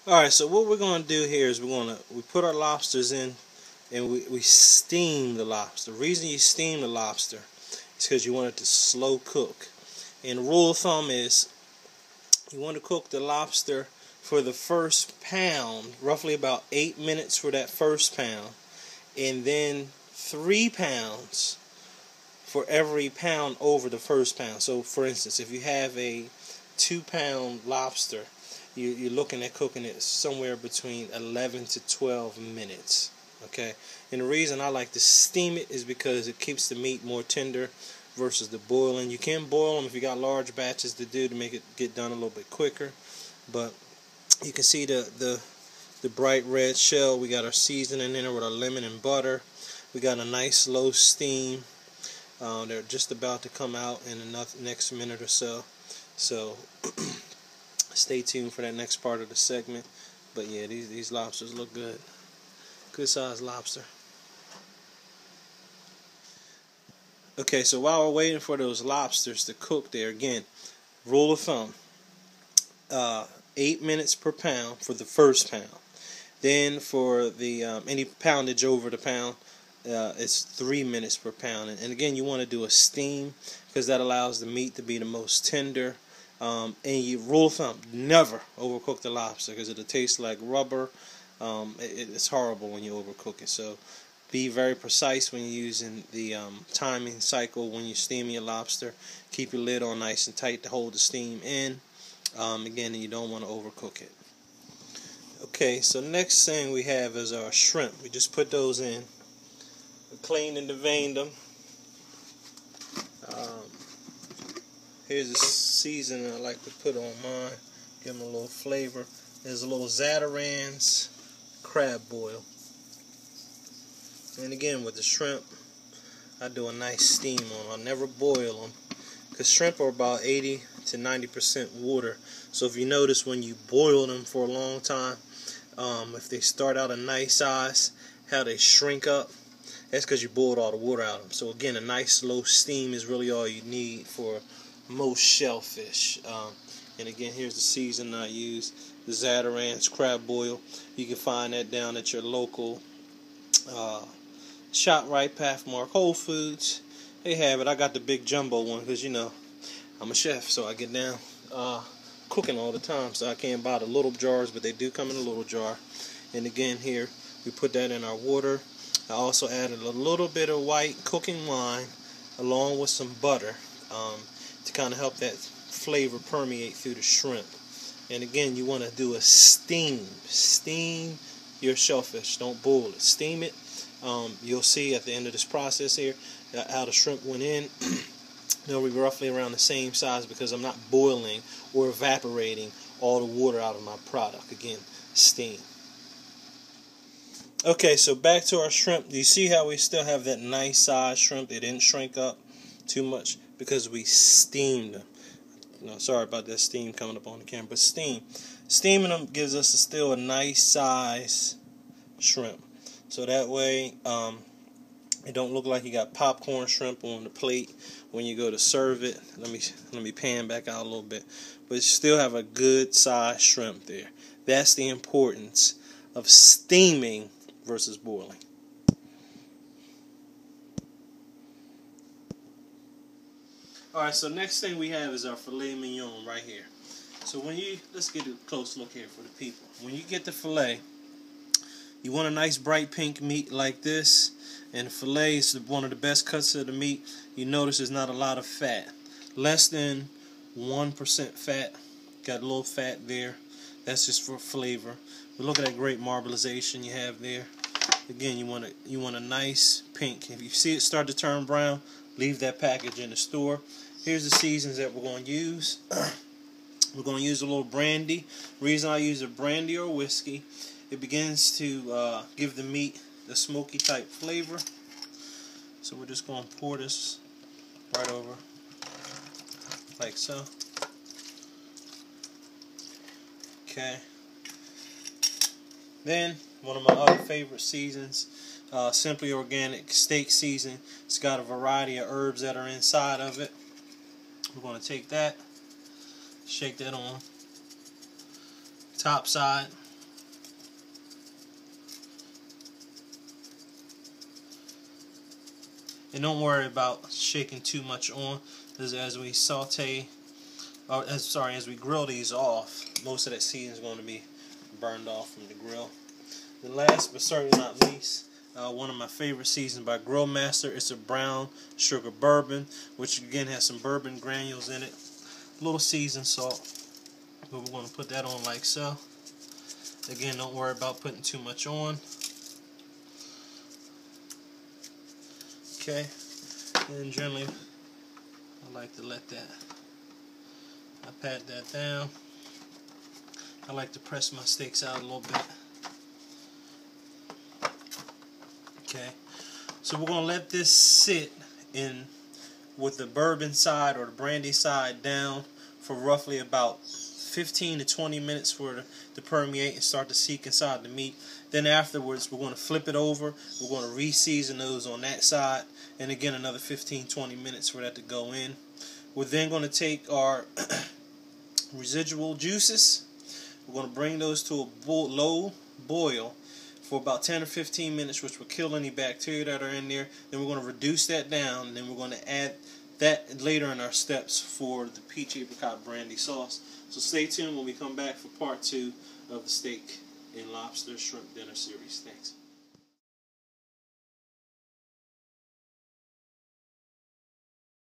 Alright, so what we're going to do here is we put our lobsters in and we steam the lobster. The reason you steam the lobster is because you want it to slow cook. And the rule of thumb is you want to cook the lobster for the first pound, roughly about 8 minutes for that first pound, and then 3 pounds for every pound over the first pound. So for instance, if you have a 2-pound lobster, you're looking at cooking it somewhere between 11 to 12 minutes. Okay, and the reason I like to steam it is because it keeps the meat more tender versus the boiling. You can boil them if you got large batches to do to make it get done a little bit quicker. But you can see the bright red shell. We got our seasoning in there with our lemon and butter. We got a nice low steam. They're just about to come out in the next minute or so. So stay tuned for that next part of the segment. But yeah, these lobsters look good. Good sized lobster. Okay, so while we're waiting for those lobsters to cook there, again, rule of thumb, 8 minutes per pound for the first pound. Then for the any poundage over the pound, it's 3 minutes per pound. And again, you want to do a steam because that allows the meat to be the most tender. And you rule of thumb, never overcook the lobster because it'll taste like rubber. It's horrible when you overcook it. So be very precise when you're using the timing cycle when you're steaming your lobster. Keep your lid on nice and tight to hold the steam in. Again, you don't want to overcook it. Okay, so next thing we have is our shrimp. We just put those in. We cleaned and deveined them. Here's the seasoning I like to put on mine. Give them a little flavor. There's a little Zatarain's crab boil. And again, with the shrimp, I do a nice steam on them. I never boil them because shrimp are about 80 to 90% water. So if you notice when you boil them for a long time, if they start out a nice size, how they shrink up, that's because you boiled all the water out of them. So again, a nice low steam is really all you need for most shellfish. And again, here's the seasoning I use, the Zatarain's crab boil. You can find that down at your local ShopRite, Pathmark, Whole Foods. They have it. I got the big jumbo one because, you know, I'm a chef, so I get down cooking all the time, so I can't buy the little jars, but they do come in a little jar. And again, here we put that in our water. I also added a little bit of white cooking wine along with some butter to kind of help that flavor permeate through the shrimp. And again, you want to do a steam. Steam your shellfish. Don't boil it. Steam it. You'll see at the end of this process here how the shrimp went in. They'll be roughly around the same size because I'm not boiling or evaporating all the water out of my product. Again, steam. Okay, so back to our shrimp. Do you see how we still have that nice size shrimp? They didn't shrink up too much because we steamed them. No, sorry about that steam coming up on the camera, but steaming them gives us still a nice size shrimp. So that way, it don't look like you got popcorn shrimp on the plate when you go to serve it. Let me pan back out a little bit, but you still have a good size shrimp there. That's the importance of steaming versus boiling. Alright, so next thing we have is our filet mignon right here. So let's get a close look here for the people. When you get the filet, you want a nice bright pink meat like this, and filet is one of the best cuts of the meat. You notice there's not a lot of fat. Less than 1% fat. Got a little fat there. That's just for flavor. But look at that great marbleization you have there. Again, you want a nice pink. If you see it start to turn brown, leave that package in the store. Here's the seasons that we're going to use. We're going to use a little brandy. Reason I use a brandy or whiskey, it begins to give the meat the smoky type flavor. So we're just going to pour this right over like so. Okay. Then one of my other favorite seasons, Simply Organic steak season. It's got a variety of herbs that are inside of it. We're going to take that, shake that on top side, And don't worry about shaking too much on, as we saute, as we grill these off, most of that seasoning is going to be burned off from the grill. The last but certainly not least, one of my favorite seasons by Grill Master. It's a brown sugar bourbon, which again has some bourbon granules in it. A little seasoned salt, but we're going to put that on like so. Again, don't worry about putting too much on. Okay, and generally I like to let that, I pat that down. I like to press my steaks out a little bit. Okay, so we're going to let this sit in with the bourbon side or the brandy side down for roughly about 15 to 20 minutes for it to permeate and start to seek inside the meat. Then afterwards we're going to flip it over. We're going to re-season those on that side, and again another 15-20 minutes for that to go in. We're then going to take our residual juices. We're going to bring those to a low boil for about 10 or 15 minutes, which will kill any bacteria that are in there. Then we're going to reduce that down, and then we're going to add that later in our steps for the peach apricot brandy sauce. So stay tuned when we come back for part 2 of the steak and lobster shrimp dinner series. Thanks.